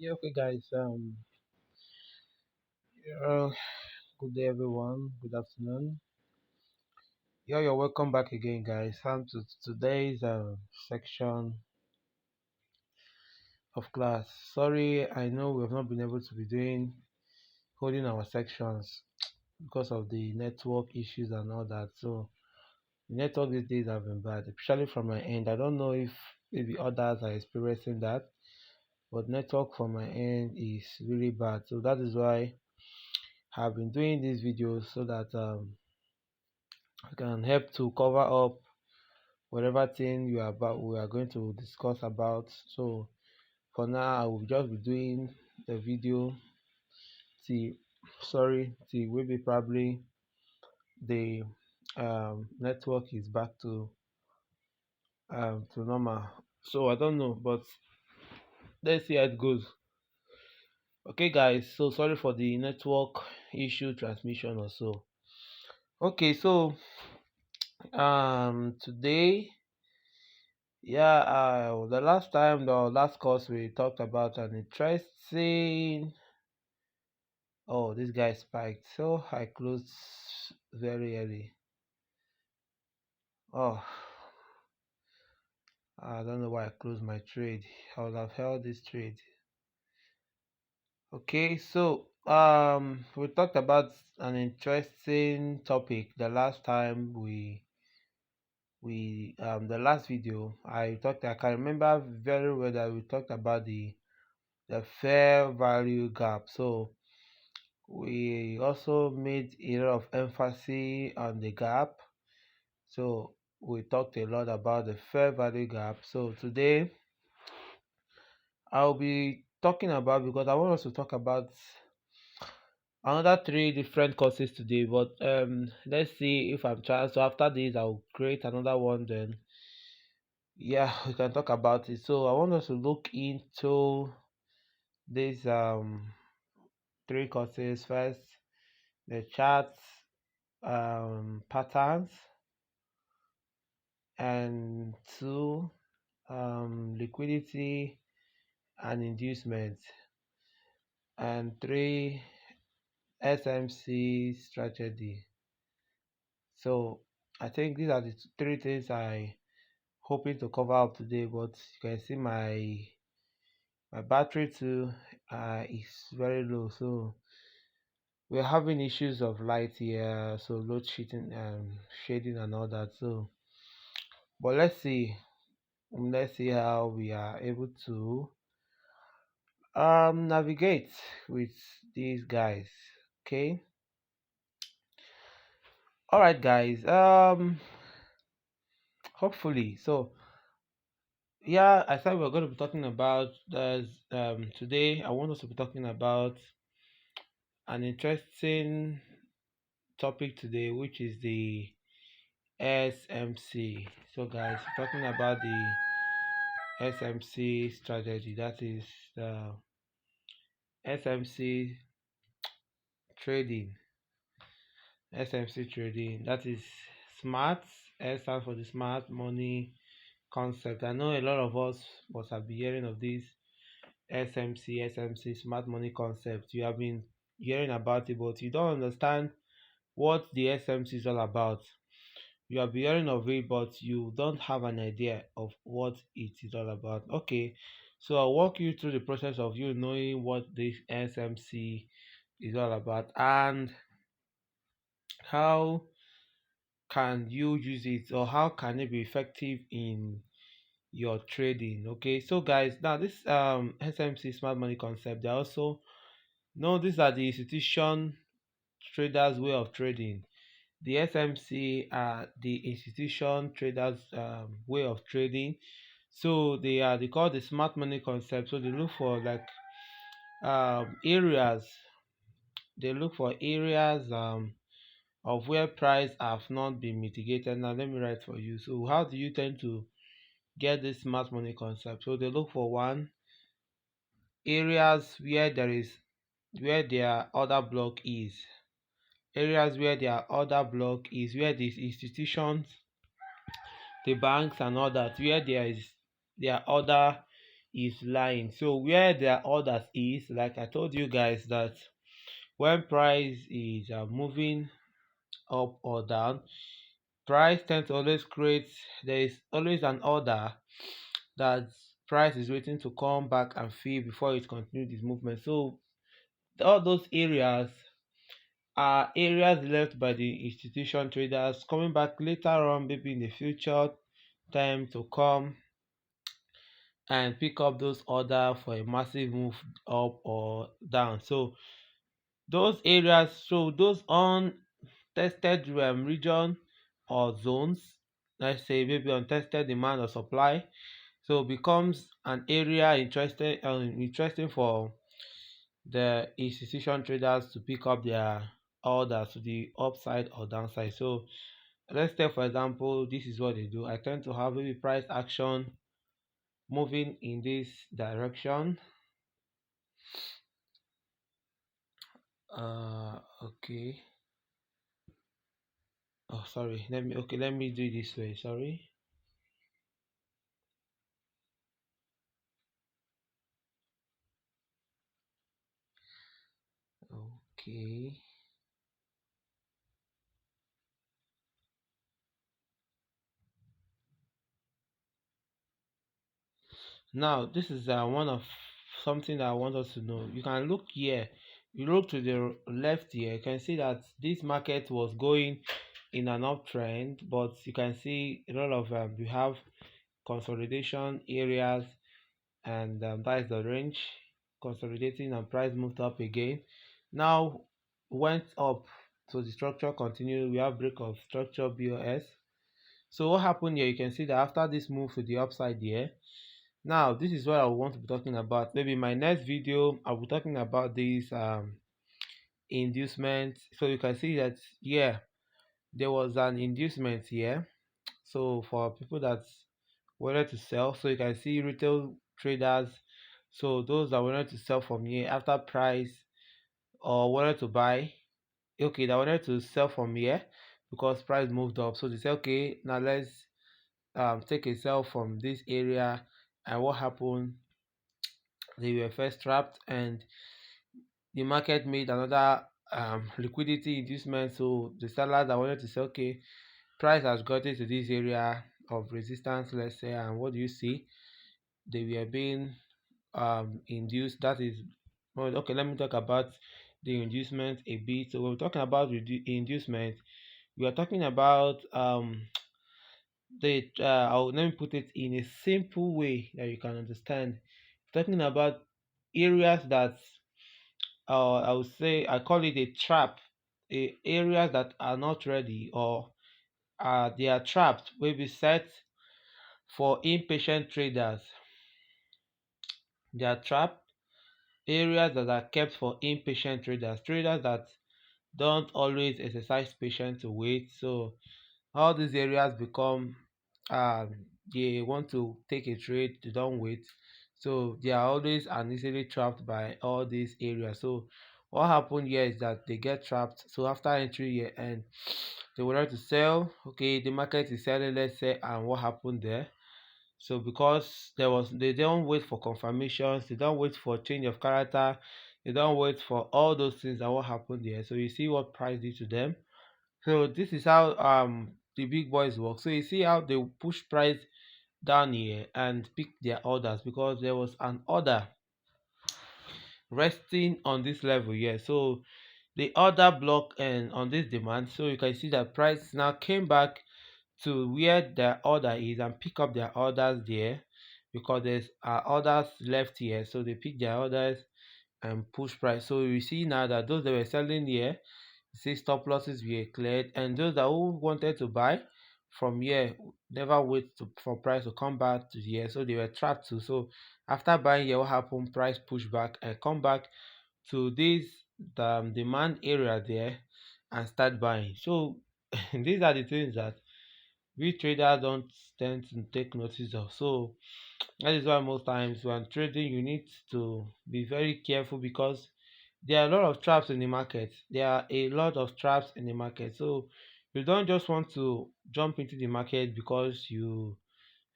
Yeah, okay, guys. Uh, Good day, everyone. Good afternoon. Yeah, you're welcome back again, guys. To today's section of class. Sorry, I know we have not been able to be holding our sections because of the network issues and all that. So the network these days have been bad, especially from my end. I don't know if maybe others are experiencing that, but network from my end is really bad. So that is why I've been doing these videos so that I can help to cover up whatever thing we are going to discuss about. So for now I will just be doing the video till till maybe probably the network is back to normal. So I don't know, but let's see how it goes. Okay, guys, so sorry for the network issue transmission or so. Okay, so today, yeah, the last course we talked about an interesting. Oh, this guy spiked. So I closed very early. Oh, I don't know why I closed my trade. I would have held this trade. Okay, so we talked about an interesting topic the last time we the last video I can remember very well that we talked about the fair value gap. So we also made a lot of emphasis on the gap. So we talked a lot about the fair value gap. So today I'll be talking about, because I want us to talk about another three different courses today. But let's see if I'm trying. So after this, I'll create another one. Then yeah, we can talk about it. So I want us to look into these three courses. First, the charts patterns, and two, liquidity and inducement, and three, SMC strategy. So I think these are the three things I hoping to cover up today. But you can see my battery too is very low, so we're having issues of light here, so load shedding shading and all that. So but let's see how we are able to navigate with these guys. Okay, all right, guys. Hopefully, so yeah, I thought we were going to be talking about today. I want us to be talking about an interesting topic today, which is the SMC. So guys, talking about the SMC strategy, that is the SMC trading. SMC trading, that is smart. S stands for the smart money concept. I know a lot of us must have been hearing of this SMC smart money concept. You have been hearing about it, but you don't understand what the SMC is all about. You have been hearing of it, but you don't have an idea of what it is all about. Okay, so I'll walk you through the process of you knowing what this SMC is all about and how can you use it, or how can it be effective in your trading. Okay, so guys, now this SMC smart money concept, they also know these are the institution traders way of trading. The SMC are the institution traders way of trading. So they call the smart money concept. So they look for like areas. They look for areas of where price have not been mitigated. Now let me write for you. So how do you tend to get this smart money concept? So they look for one, areas where their order block is. Areas where their order block is, where these institutions, the banks and all that, where there is their order is lying. So where their orders is, like I told you guys, that when price is moving up or down, price tends to always create, there is always an order that price is waiting to come back and fill before it continues its movement. So all those areas are areas left by the institution traders coming back later on, maybe in the future time to come and pick up those orders for a massive move up or down. So those areas, so those untested region or zones, let's say maybe untested demand or supply, so becomes an area interesting for the institution traders to pick up their orders to the upside or downside. So let's say for example, this is what they do. I tend to have maybe price action moving in this direction. Okay. Oh, sorry. Let me do it this way. Sorry. Okay. Now this is one of something that I want us to know. You can look here. You look to the left here. You can see that this market was going in an uptrend, but you can see a lot of we have consolidation areas, and that is the range consolidating, and price moved up again. Now went up, so the structure continued. We have break of structure BOS. So what happened here? You can see that after this move to the upside here, now this is what I want to be talking about. Maybe in my next video I'll be talking about this inducement. So you can see that, yeah, there was an inducement here, so for people that wanted to sell. So you can see retail traders, so those that wanted to sell from here after price, or wanted to buy, okay, that wanted to sell from here because price moved up. So they say, okay, now let's take a sell from this area. And what happened? They were first trapped, and the market made another liquidity inducement. So the sellers that wanted to say, okay, price has gotten to this area of resistance, let's say, and what do you see? They were being induced. That is, well, okay, let me talk about the inducement a bit. So when we're talking about inducement, we are talking about let me put it in a simple way that you can understand. Talking about areas that I would say I call it a trap, areas that are not ready, or they are trapped, will be set for impatient traders. They are trapped areas that are kept for impatient traders, traders that don't always exercise patience to wait. So all these areas become they want to take a trade, they don't wait. So they are always and easily trapped by all these areas. So what happened here is that they get trapped. So after entry here, and they wanted to sell, okay, the market is selling, let's say, and what happened there? So because they don't wait for confirmations, they don't wait for change of character, they don't wait for all those things that what happened there. So you see what price did to them. So this is how the big boys work. So you see how they push price down here and pick their orders, because there was an order resting on this level here. So the order block and on this demand. So you can see that price now came back to where their order is and pick up their orders there, because there's orders left here. So they pick their orders and push price. So you see now that those that were selling here, see stop losses were cleared, and those that who wanted to buy from here never wait for price to come back to here, so they were trapped too. So after buying here, what happened? Price push back and come back to this demand area there and start buying. So these are the things that we traders don't tend to take notice of. So that is why most times when trading, you need to be very careful, because there are a lot of traps in the market. There are a lot of traps in the market. So you don't just want to jump into the market because you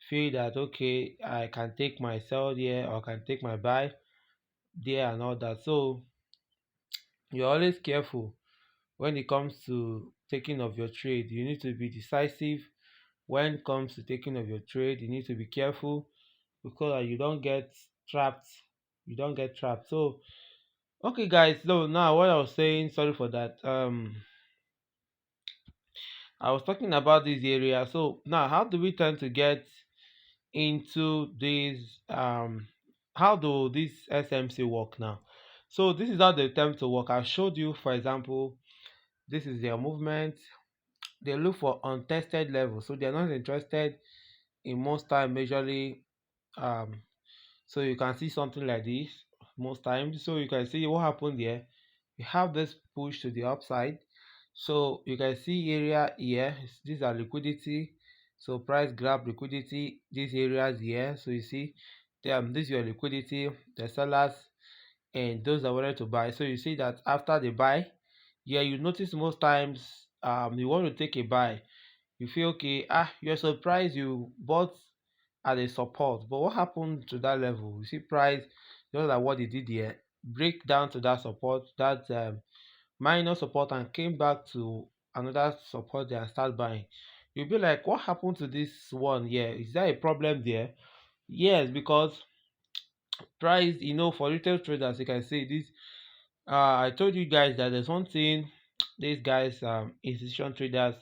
feel that okay, I can take my sell there or can take my buy there and all that. So you're always careful when it comes to taking of your trade. You need to be decisive when it comes to taking of your trade. You need to be careful because you don't get trapped. You don't get trapped. So okay guys, so now what I was saying, sorry for that. I was talking about this area. So now how do we tend to get into this how do this SMC work now? So this is how they attempt to work. I showed you, for example, this is their movement. They look for untested levels, so they're not interested in most time majorly. Um so you can see something like this most times. So you can see what happened there. You have this push to the upside. So you can see area here. These are liquidity. So price grab liquidity. These areas here. So you see, this is your liquidity. The sellers and those that wanted to buy. So you see that after the buy, yeah, you notice most times you want to take a buy. You feel okay, you're surprised you bought at a support, but what happened to that level? You see price just like what they did here, break down to that support, that minor support, and came back to another support there and start buying. You'll be like, what happened to this one here? Is there a problem there? Yes, because price, for retail traders, you can see this. I told you guys that there's one thing these guys, institution traders,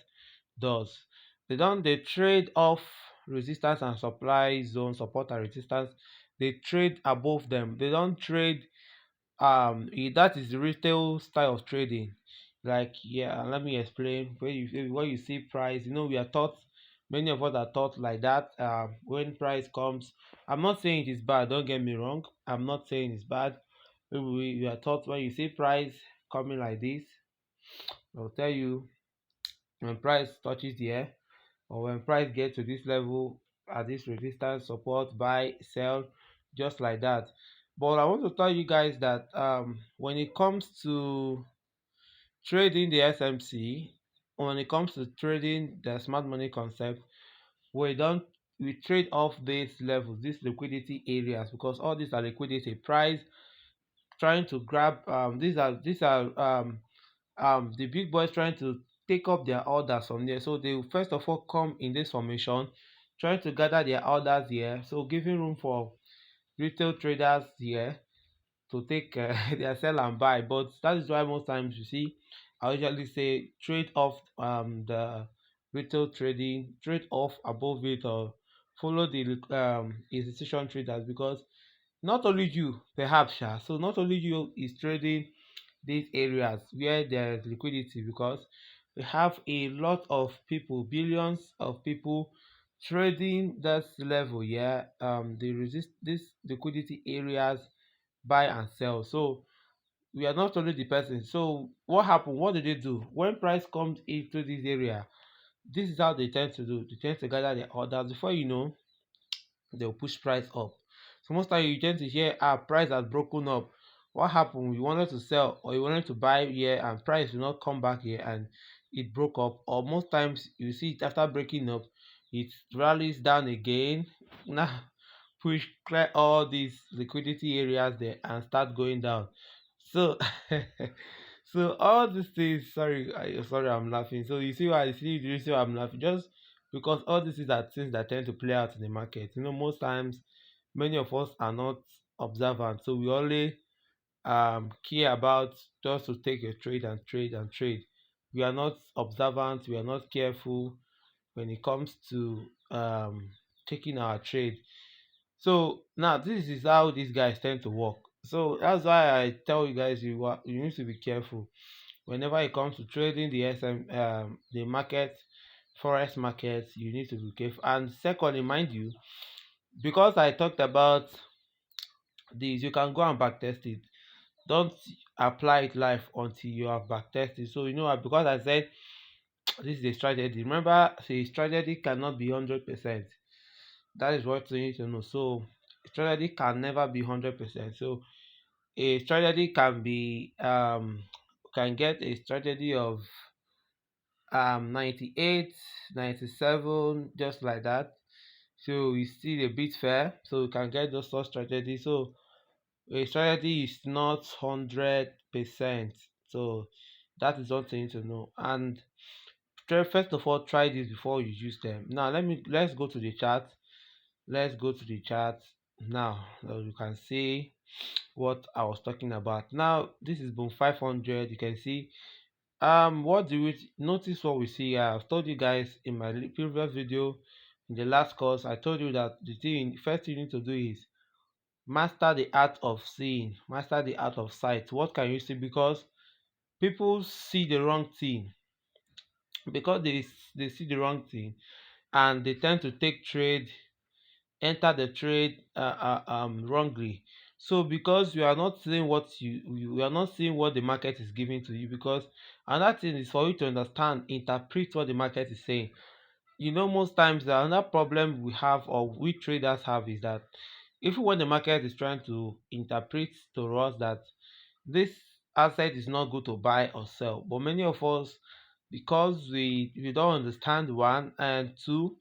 does. They trade off resistance and supply zone, support and resistance. They trade above them. They don't trade. That is the retail style of trading. Like, yeah, let me explain. When you see price, we are taught. Many of us are taught like that. When price comes, I'm not saying it is bad. Don't get me wrong. I'm not saying it's bad. We are taught when you see price coming like this, I'll tell you when price touches the air or when price gets to this level at this resistance, support, buy, sell, just like that. But I want to tell you guys that when it comes to trading the SMC, when it comes to trading the smart money concept, we don't we trade off these levels, these liquidity areas, because all these are liquidity price trying to grab. These are the big boys trying to take up their orders from there. So they will first of all come in this formation, trying to gather their orders here. So giving room for retail traders here to take their sell and buy. But that is why most times you see, I usually say trade off the retail trading, trade off above it, or follow the institution traders, because not only you, perhaps, so not only you is trading these areas where there is liquidity, because we have a lot of people, billions of people trading this level. Yeah, they resist these liquidity areas, buy and sell. So we are not only the person. So what happened? What do they do when price comes into this area? This is how they tend to do. They tend to gather their orders. Before you know, they'll push price up. So most time you tend to hear, price has broken up. What happened? You wanted to sell or you wanted to buy here and price will not come back here and it broke up. Or most times you see it after breaking up, it rallies down again. Now push clear all these liquidity areas there and start going down. So so all these things, sorry, I'm laughing. So you see why I see the reason why I'm laughing, just because all these things are things that tend to play out in the market. Most times many of us are not observant, so we only care about just to take a trade and trade and trade. We are not observant, we are not careful when it comes to taking our trade. So now this is how these guys tend to work. So that's why I tell you guys, you need to be careful whenever it comes to trading the market, forex markets. You need to be careful. And secondly, mind you, because I talked about this, you can go and backtest it. Don't apply it live until you have backtested. So because I said this is a strategy. Remember, say strategy cannot be 100%. That is what you need to know. So strategy can never be 100%. So a strategy can get a strategy of 98, 97, just like that. So it's still a bit fair, so you can get those sort strategy. So a strategy is not 100%. So that is one thing to know. And first of all, try this before you use them. Now let's go to the chart. Let's go to the chart now. So you can see what I was talking about. Now this is boom 500. You can see what do we notice what we see here. I've told you guys in my previous video, in the last course, I told you that the thing first thing you need to do is master the art of seeing, master the art of sight. What can you see? Because people see the wrong thing, because they see the wrong thing, and they tend to take trade, enter the trade wrongly. So because you are not seeing what you are not seeing what the market is giving to you, because another thing is for you to understand, interpret what the market is saying. You know, most times the another problem we have, or we traders have, is that even when the market is trying to interpret to us that this asset is not good to buy or sell, but many of us, because we don't understand, one, and two,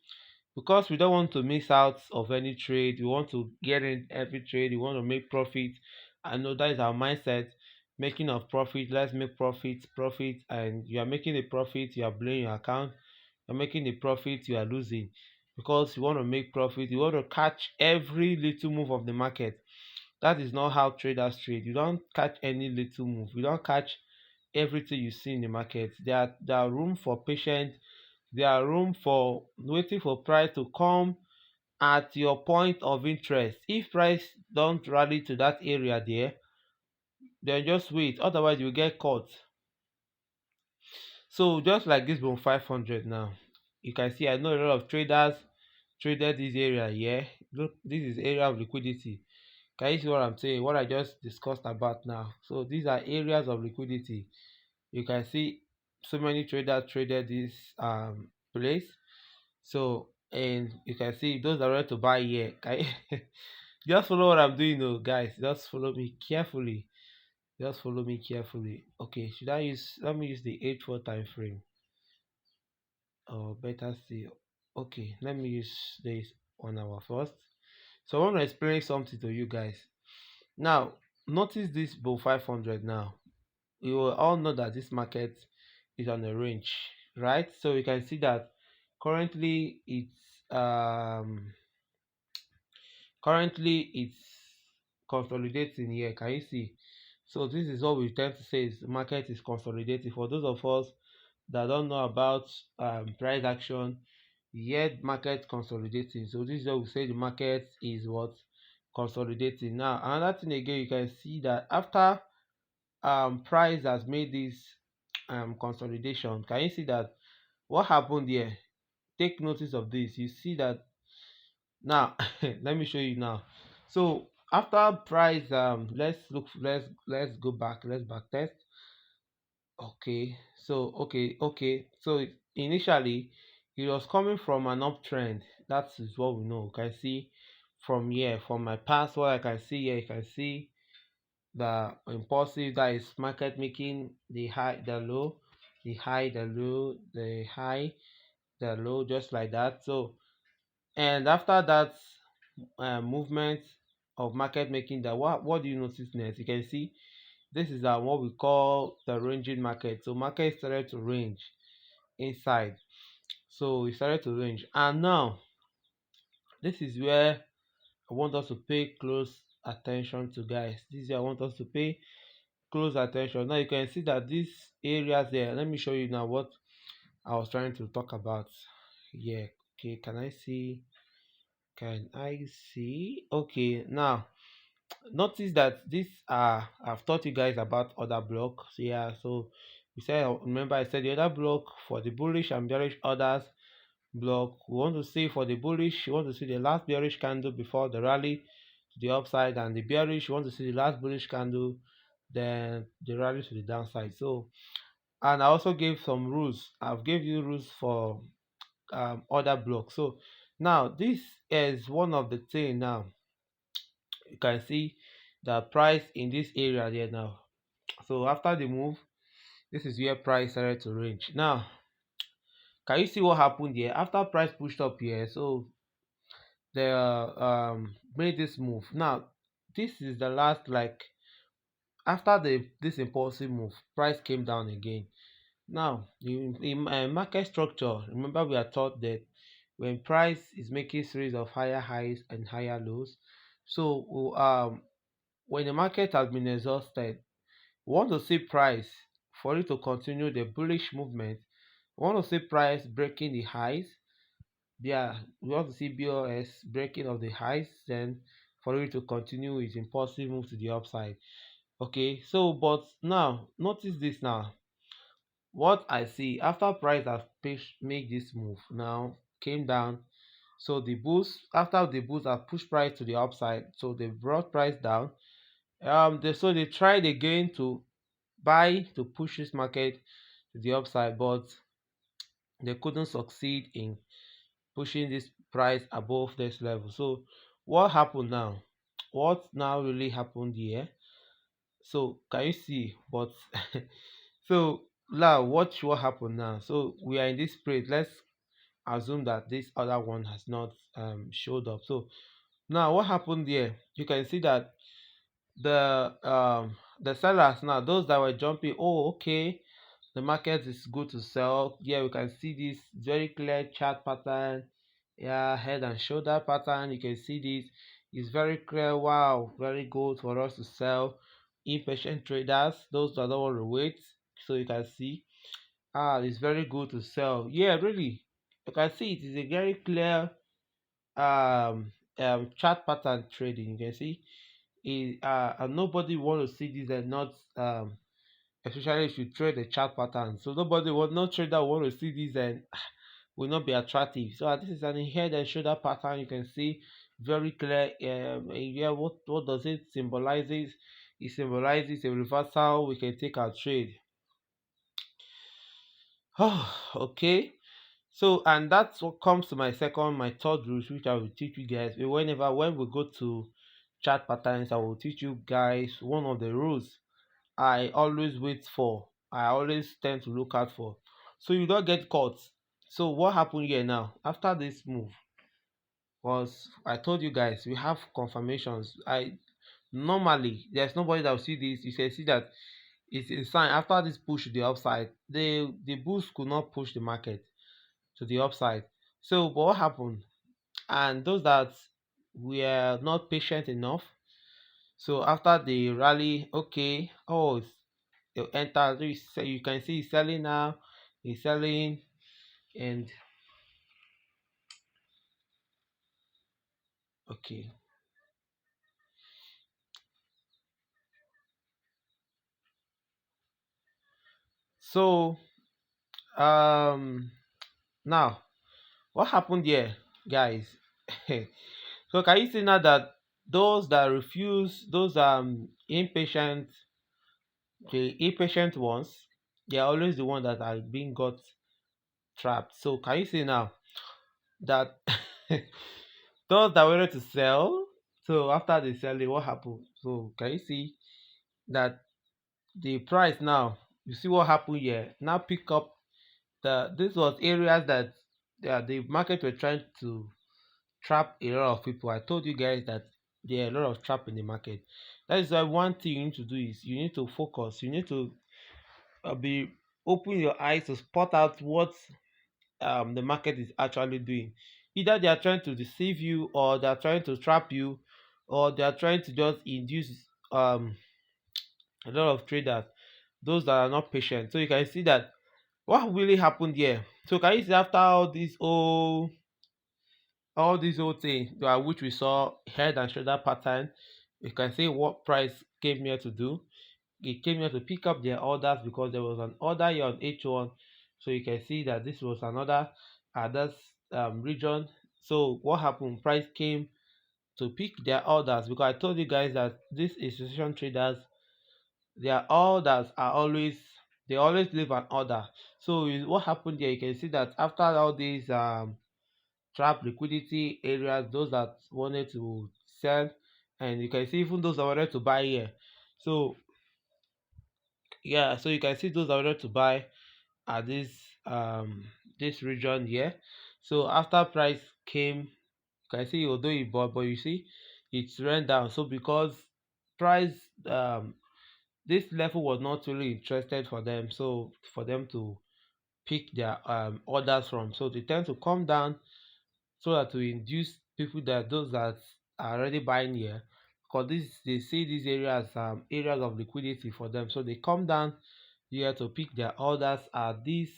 because we don't want to miss out of any trade, we want to get in every trade, we want to make profit. I know that is our mindset, making of profit. Let's make profit, and you are making a profit, you are blowing your account. You're making a profit, you are losing, because you want to make profit, you want to catch every little move of the market. That is not how traders trade. You don't catch any little move, you don't catch everything you see in the market. There are room for patience, there are room for waiting for price to come at your point of interest. If price don't rally to that area there, then just wait, otherwise you get caught. So just like this bone 500 now, you can see I know a lot of traders traded this area here. Look, this is area of liquidity. Can you see what I'm saying, what I just discussed about now? So these are areas of liquidity. You can see so many traders traded this place. So, and you can see those that want to buy here, can you just follow what I'm doing, though, guys. Just follow me carefully. Just follow me carefully. Okay, should I use, let me use the H4 time frame, or better still, okay, let me use this 1 hour first. So I want to explain something to you guys. Now notice this bull 500. Now you will all know that this market is on a range, right? So you can see that currently it's consolidating here. Can you see? So this is what we tend to say is the market is consolidating. For those of us that don't know about price action, yet market consolidating. So this is what we say the market is what consolidating. Now another thing again, you can see that after price has made this consolidation, can you see that what happened here? Take notice of this. You see that now let me show you now. So after price, let's go back, let's back test. Okay, so so initially it was coming from an uptrend. That is what we know. You can see from here, from my past, what I can see here, you can see the impulsive, that is market making the high, the low, the high, the low, the high, the low, just like that. So, and after that movement of market making, that what do you notice next? You can see this is what we call the ranging market. So market started to range inside. So it started to range, and now this is where I want us to pay close attention to, guys. This is where I want us to pay close attention. Now you can see that these areas there, let me show you now what I was trying to talk about. Yeah, okay, can I see? Okay, now notice that this I've taught you guys about other blocks. Yeah, so we said, remember I said the other block for the bullish and bearish orders block, we want to see for the bullish, you want to see the last bearish candle before the rally to the upside, and the bearish, you want to see the last bullish candle, then the rally to the downside. So, and I also gave some rules. I've gave you rules for other blocks. So now this is one of the thing. Now you can see the price in this area there now. So after the move, this is where price started to range. Now can you see what happened here after price pushed up here? So they made this move. Now this is the last, like, after this impulsive move, price came down again. Now in market structure, remember we are taught that when price is making series of higher highs and higher lows, so when the market has been exhausted, we want to see price for it to continue the bullish movement. We want to see price breaking the highs. Yeah, we want to see BOS breaking of the highs, then for it to continue its impulsive move to the upside. Okay, so but now notice this now. What I see after price has made this move now came down. So the boost, after the boost have pushed price to the upside, so they brought price down. They tried again to buy to push this market to the upside, but they couldn't succeed in pushing this price above this level. So what happened now? What now really happened here? So can you see? But so now watch what happened now. So we are in this place. Let's assume that this other one has not showed up. So now what happened here? You can see that the sellers now, those that were jumping, oh okay, the market is good to sell. Yeah, we can see this very clear chart pattern. Yeah, head and shoulder pattern. You can see this is very clear. Wow, very good for us to sell. Impatient traders, those that don't want to wait, so you can see, it's very good to sell. Yeah, really, you can see it is a very clear chart pattern trading. You can see it, and nobody want to see this and not especially if you trade the chart pattern. So nobody want, no trader want to see this and will not be attractive. So this is an head and shoulder pattern. You can see very clear. Yeah, what does it symbolizes? It symbolizes a reversal. We can take our trade. Oh, okay. So and that's what comes to my third rule, which I will teach you guys. When we go to chart patterns, I will teach you guys one of the rules I always wait for. I always tend to look out for. So you don't get caught. So what happened here now? After this move was, I told you guys we have confirmations. I normally there's nobody that will see this. You can see that it's a sign after this push to the upside. The boost could not push the market to the upside. So but what happened? And those that were not patient enough, so after the rally, okay, oh, you enter, you can see he's selling now, he's selling, and okay. So um now what happened here, guys? So can you see now that those that refuse, those impatient, the impatient ones, they are always the ones that are being got trapped. So can you see now that those that wanted to sell, so after they sell it, what happened? So can you see that the price now, you see what happened here, now pick up this was areas that the market were trying to trap a lot of people. I told you guys that there are a lot of trap in the market. That is why one thing you need to do is you need to focus, you need to be open your eyes to spot out what the market is actually doing. Either they are trying to deceive you, or they are trying to trap you, or they are trying to just induce a lot of traders, those that are not patient. So you can see that what really happened here. So can you see after all these old things which we saw head and shoulder pattern, you can see what price came here to do. It came here to pick up their orders because there was an order here on H1. So you can see that this was another others region. So what happened? Price came to pick their orders because I told you guys that these institution traders, their orders are always, they always leave an order. So what happened here? You can see that after all these trap liquidity areas, those that wanted to sell, and you can see even those that wanted to buy here. So yeah, so you can see those that wanted to buy at this region here. So after price came can see although it bought, but you see it's ran down. So because price this level was not really interested for them, so for them to pick their orders from, so they tend to come down so that to induce people that those that are already buying here, because this they see these areas areas of liquidity for them, so they come down here to pick their orders at this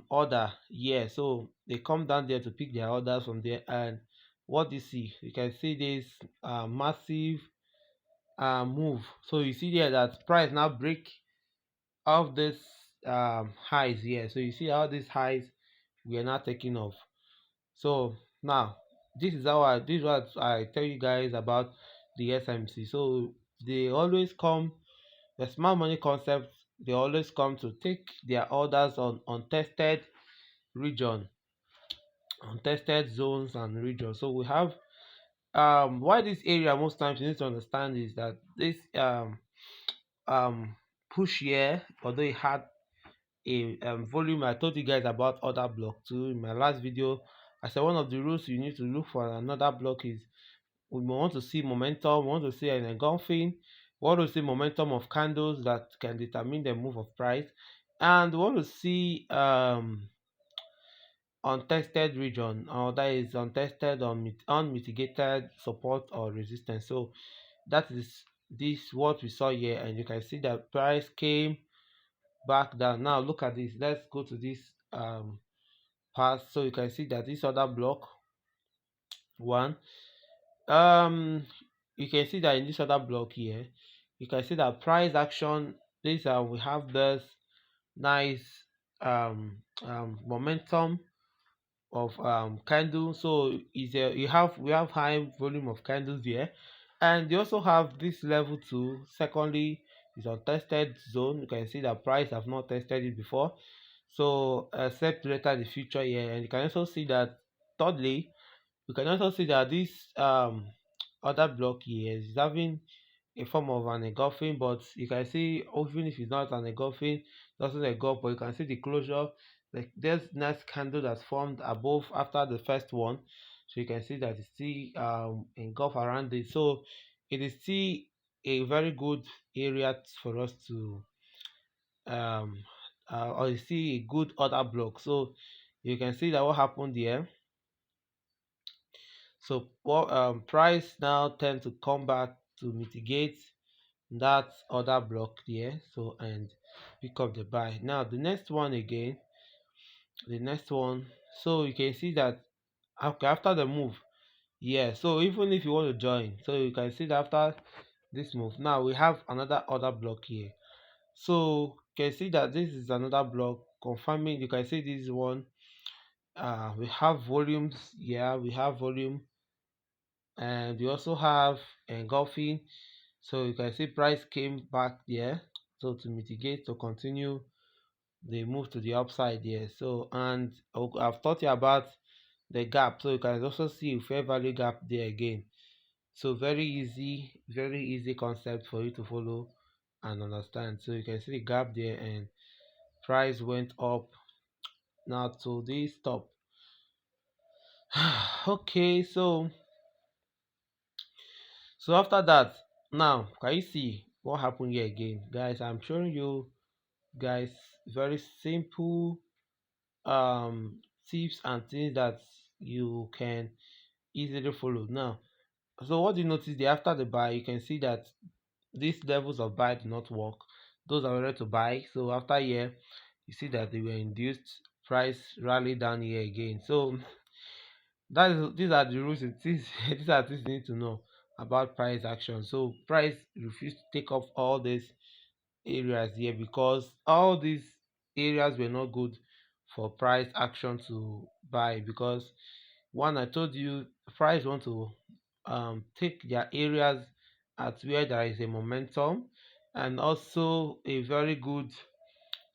order. Yeah, so they come down there to pick their orders from there. And what you see, you can see this massive move. So you see there that price now break off this highs here. So you see how these highs we are not taking off. So now this is what I tell you guys about the SMC. So they always come, the smart money concept, they always come to take their orders on untested region, untested zones and regions. So we have why this area most times you need to understand is that this um push here, although it had a volume, I told you guys about other block too in my last video. I said one of the rules you need to look for another block is we want to see momentum, we want to see an engulfing, we want to see momentum of candles that can determine the move of price, and we want to see untested region, or that is untested or unmitigated support or resistance. So that is this what we saw here, and you can see that price came back down. Now look at this, let's go to this path. So you can see that this other block one, um you can see that in this other block here, you can see that price action, this we have this nice momentum of candle. So is you have we have high volume of candles here, and they also have this level two. Secondly, is untested zone. You can see that price have not tested it before, so except later in the future here. And you can also see that thirdly, you can also see that this other block here is having a form of an engulfing, but you can see even if it's not an engulfing, doesn't engulf, but you can see the closure, like there's nice candle that's formed above after the first one. So you can see that it's still engulf around it. So it is still a very good area for us to um or you see a good other block. So you can see that what happened here. So what price now tend to come back to mitigate that other block there, so and pick up the buy. Now the next one again, the next one, so you can see that okay, after the move, yeah, so even if you want to join, so you can see that after this move, now we have another other block here. So you can see that this is another block confirming. You can see this one, we have volumes, yeah, we have volume, and we also have engulfing. So you can see price came back there, so to mitigate, to continue the move to the upside there. So and I've taught you about the gap, so you can also see a fair value gap there again. So very easy concept for you to follow and understand. So you can see the gap there, and price went up now to this top. Okay, so after that, now can you see what happened here again, guys? I'm showing you guys very simple tips and things that you can easily follow. Now, so what do you notice there? After the buy, you can see that these levels of buy do not work. Those are ready to buy. So after here, you see that they were induced, price rally down here again. So that is, these are the rules and things these are things you need to know about price action. So price refused to take off all these areas here because all these areas were not good for price action to buy. Because one, I told you price want to take their areas at where there is a momentum and also a very good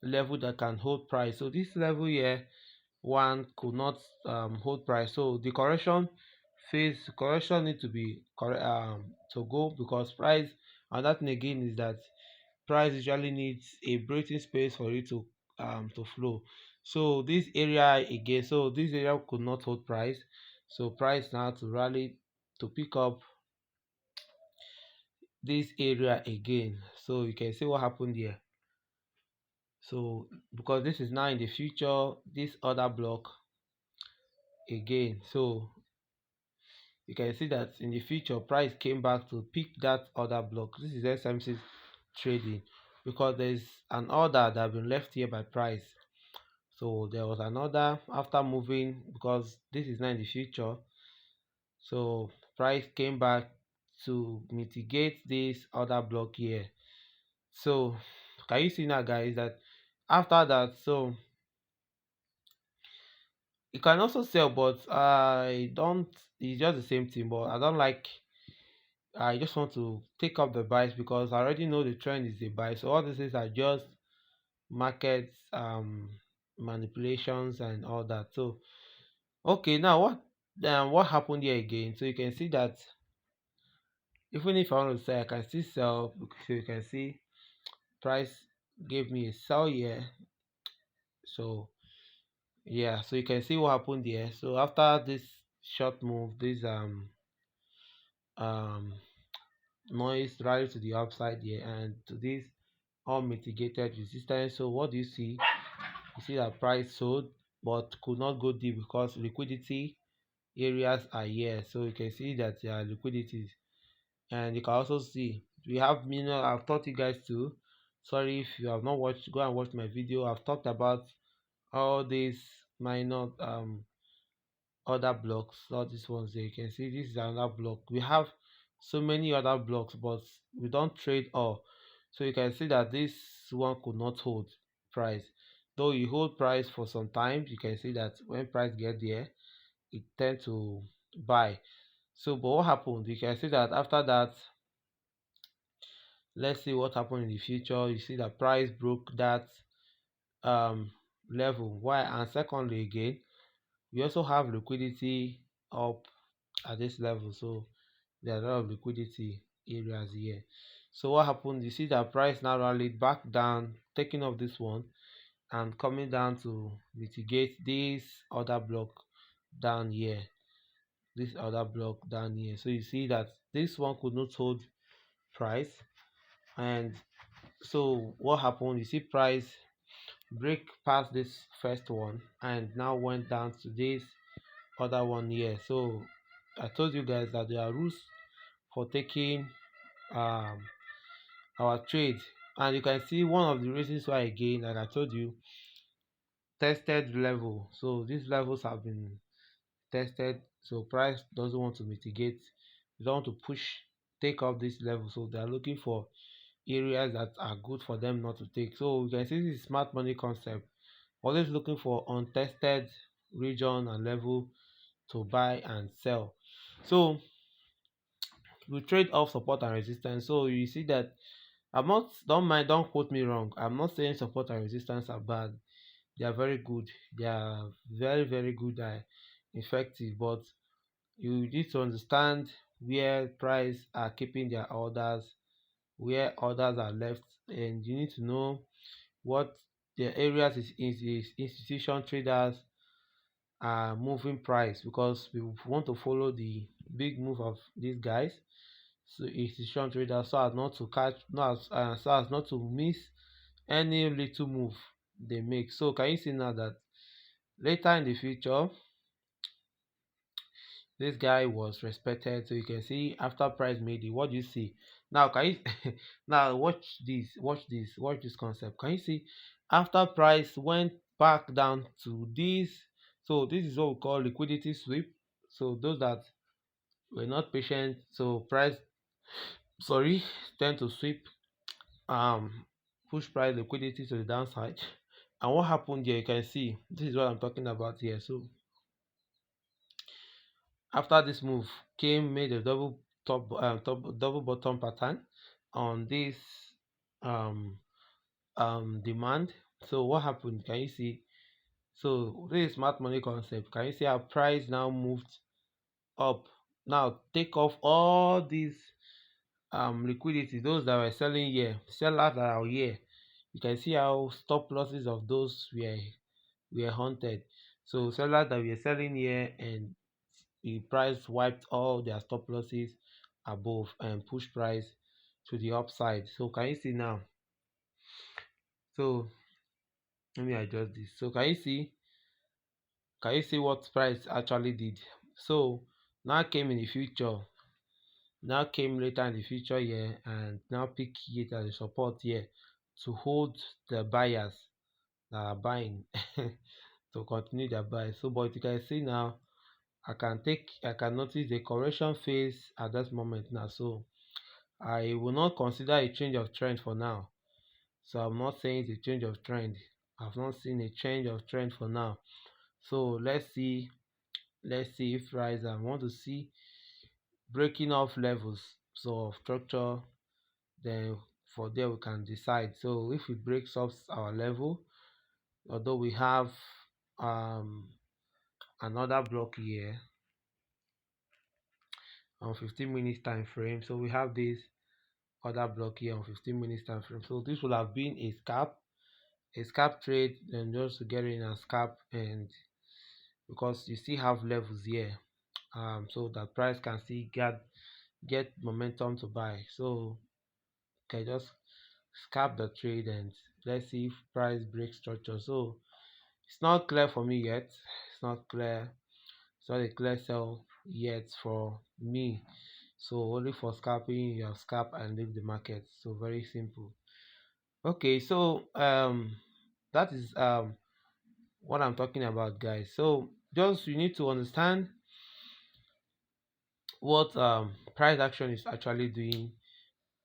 level that can hold price. So this level here, one could not hold price. So the correction phase, correction need to be to go, because price, and that thing again is that price usually needs a breathing space for it to flow. So this area again, so this area could not hold price. So price now to rally to pick up this area again. So you can see what happened here. So because this is now in the future, this other block again. So you can see that in the future price came back to pick that other block. This is SMC trading because there's an order that have been left here by price. So there was another after moving because this is now in the future. So price came back to mitigate this other block here. So can you see now guys that after that, so you can also sell, but I don't, it's just the same thing, but I don't like, I just want to take up the buys because I already know the trend is a buy. So all this is are just market manipulations and all that. So okay, now what happened here again? So you can see that even if I want to sell, I can still sell. So you can see price gave me a sell here. So yeah, so you can see what happened here. So after this short move, this um noise rally to the upside here and to this unmitigated resistance. So what do you see? You see that price sold but could not go deep because liquidity areas are here. So you can see that there are liquidities, and you can also see we have minimum. I've taught you guys to, sorry if you have not watched, go and watch my video. I've talked about all these minor other blocks, all these ones there. You can see this is another block. We have so many other blocks, but we don't trade all. So you can see that this one could not hold price, though you hold price for some time. You can see that when price get there, it tend to buy. So but what happened, you can see that after that, let's see what happened in the future. You see that price broke that um level. Why? And secondly again, we also have liquidity up at this level. So there are a lot of liquidity areas here. So what happened, you see that price now rallied back down, taking off this one and coming down to mitigate this other block down here, this other block down here. So you see that this one could not hold price, and so what happened, you see price break past this first one and now went down to this other one here. So I told you guys that there are rules for taking um our trade, and you can see one of the reasons why again, like I told you, tested level. So these levels have been tested, so price doesn't want to mitigate, they don't want to push, take off this level, so they are looking for areas that are good for them not to take. So you can see this is smart money concept, always looking for untested region and level to buy and sell. So we trade off support and resistance. So you see that I'm not, don't mind, don't quote me wrong, I'm not saying support and resistance are bad. They are very good, they are very very good and effective, but you need to understand where price are keeping their orders, where orders are left, and you need to know what the areas is institution traders are moving price, because we want to follow the big move of these guys. So institution traders, so as not to catch, not as, so as not to miss any little move they make. So can you see now that later in the future this guy was respected? So you can see after price made it, what do you see now? Can you now watch this concept? Can you see after price went back down to this? So this is what we call liquidity sweep. So those that were not patient, so price, sorry, tend to sweep, um push price liquidity to the downside. And what happened here, you can see this is what I'm talking about here. So after this move came, made a double bottom pattern on this um demand. So what happened, can you see? So this is smart money concept. Can you see how price now moved up? Now take off all these liquidity, those that were selling here, sellers that are here. You can see how stop losses of those were haunted. So sellers that were selling here and the price wiped all their stop losses above and push price to the upside. So can you see now? So let me adjust this. So can you see what price actually did? So now came in the future, now came later in the future here and now pick it as a support here to hold the buyers that are buying to continue their buy. So but you can see now I can notice the correction phase at this moment now. So I will not consider a change of trend for now. So I'm not saying it's a change of trend. I've not seen a change of trend for now. So let's see if rise. I want to see breaking off levels so of structure, then for there we can decide. So if it breaks off our level, although we have um another block here on 15 minutes time frame, so we have this other block here on 15 minutes time frame. So this will have been a scalp trade, then just to get in and scalp, and because you still have levels here, so that price can still get momentum to buy. So can just scalp the trade and let's see if price breaks structure. So it's not clear for me yet. It's not clear. It's not a clear sell yet for me. So only for scalping, you have scalp and leave the market. So very simple. Okay, so that is what I'm talking about, guys. So just you need to understand what price action is actually doing.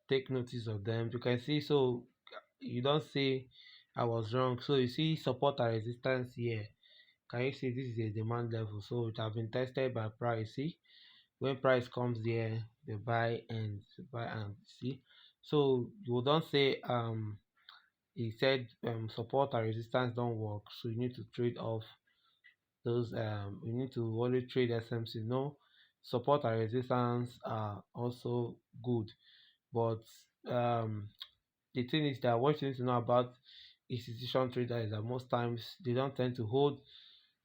Take notice of them. You can see, so you don't say I was wrong. So you see support and resistance here. Can you see this is a demand level? So it has been tested by price. See, when price comes there, they buy and see. So you don't say he said support and resistance don't work, so you need to trade off those. You need to only trade SMC. No, support and resistance are also good, but the thing is that what you need to know about institution traders is that most times they don't tend to hold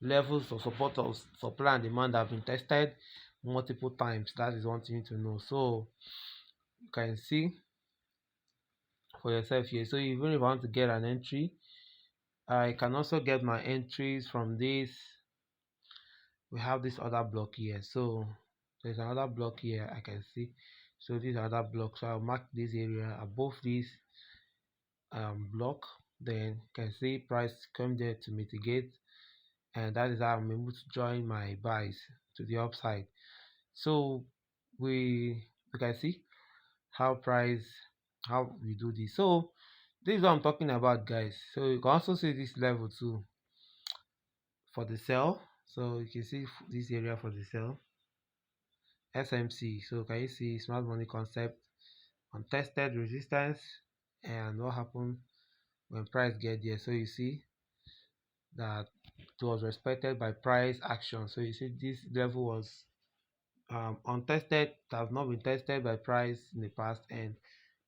levels of support of supply and demand that have been tested multiple times. That is one thing to know. So you can see for yourself here. So even if I want to get an entry, I can also get my entries from this. We have this other block here. So there's another block here I can see. So this other block. So I'll mark this area above this block. Then you can see price come there to mitigate, and that is how I'm able to join my buys to the upside. So we you can see how price how we do this. So this is what I'm talking about, guys. So you can also see this level too for the sell. So you can see this area for the sell SMC. So can you see smart money concept untested resistance, and what happened when price get there? So you see that it was respected by price action. So you see this level was untested, it has not been tested by price in the past, and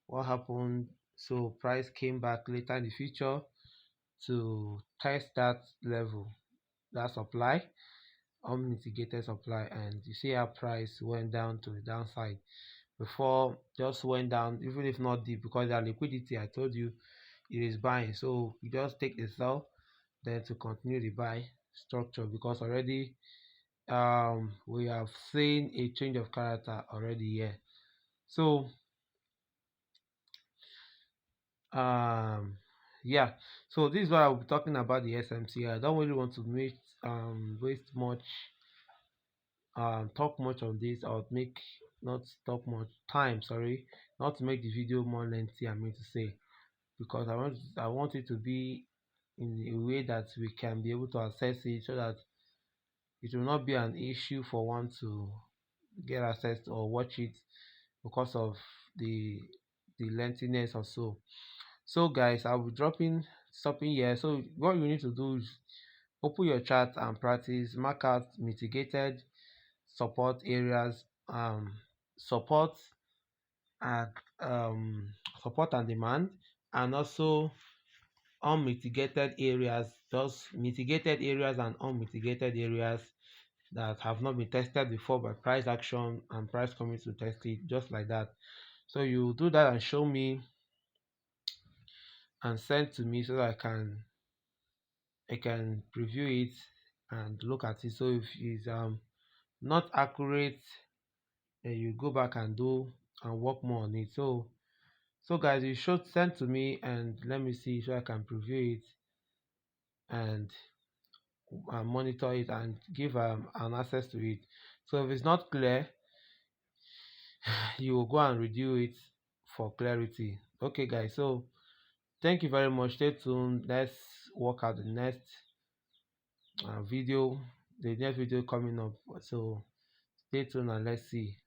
what happened? So price came back later in the future to test that level, that supply, unmitigated supply, and you see how price went down to the downside before just went down, even if not deep, because the liquidity I told you it is buying. So you just take the sell, then to continue the buy structure, because already we have seen a change of character already here. So um yeah, so this is what I'll be talking about the SMC. I don't really want to make waste much talk much on this, or make not talk much time, sorry, not to make the video more lengthy, I mean to say, because I want it to be in a way that we can be able to access it, so that it will not be an issue for one to get access to or watch it because of the lengthiness or so. So guys, I'll be stopping here. So what you need to do is open your chart and practice, mark out mitigated support areas, support and support and demand, and also unmitigated areas, just mitigated areas and unmitigated areas, that have not been tested before by price action and price coming to test it, just like that. So you do that and show me and send to me so that I can preview it and look at it. So if it's not accurate, you go back and do and work more on it. So guys, you should send to me and let me see so I can preview it and monitor it and give an access to it. So if it's not clear, you will go and review it for clarity. Okay guys, so thank you very much. Stay tuned. Let's work out video the next video coming up. So stay tuned and let's see.